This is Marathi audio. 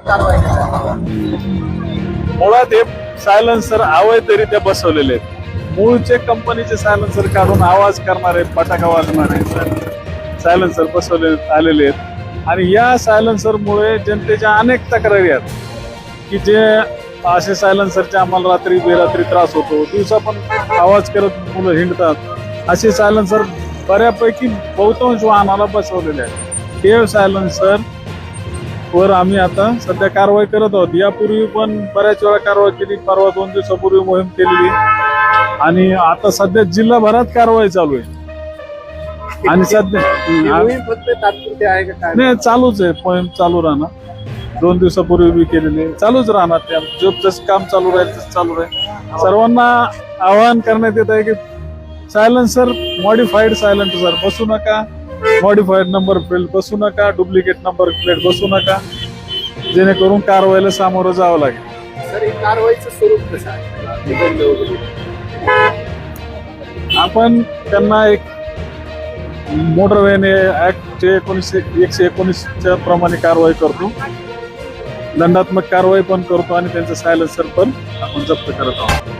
कारवाई करतात? मुळात हे सायलेन्सर अवैधरित्या बसवलेले आहेत. मूळचे कंपनीचे सायलेन्सर काढून आवाज करणारे, फटाका वाजणारे सायलेन्सर बसवले आलेले आहेत. आणि या सायलेन्सरमुळे जनतेच्या अनेक तक्रारी आहेत की जे असे सायलेन्सरचे आम्हाला रात्री बेरात्री त्रास होतो, दिवसा पण आवाज करत मुलं हिंडतात. असे सायलेन्सर बऱ्यापैकी बहुतांश वाहनाला बसवलेले आहेत. हे सायलेन्सर वर आम्ही आता सध्या कारवाई करत आहोत. यापूर्वी पण बऱ्याच वेळा कारवाई केली. परवा 2 दिवसापूर्वी मोहीम केलेली आणि आता सध्या जिल्हाभरात कारवाई चालू आहे. आणि सध्या फक्त तात्पुरते आहे का काय? नाही, चालूच आहे. मोहीम चालू राहणार. 2 दिवसापूर्वी बी केलेली चालूच राहणार. त्या जसं काम चालू राहील तसं चालू राहील. सर्वांना आवाहन करण्यात येत आहे की सायलेन्सर, मॉडिफाईड सायलेन्सर बसू नका, मॉडिफाईड नंबर प्लेट बसू नका, डुप्लिकेट नंबर प्लेट बसू नका, जेणेकरून कारवाईला सामोरं जावं लागेल. सर, ही कारवाईचं स्वरूप कसं आहे? निबंध वगैरे आपण त्यांना एक मोटर व्हॅन ऍक्टचे 119च्या प्रमाणे कारवाई करतो, दंडात्मक कारवाई पण करतो आणि त्यांचं सायलेन्सर पण आपण जप्त करत आहोत.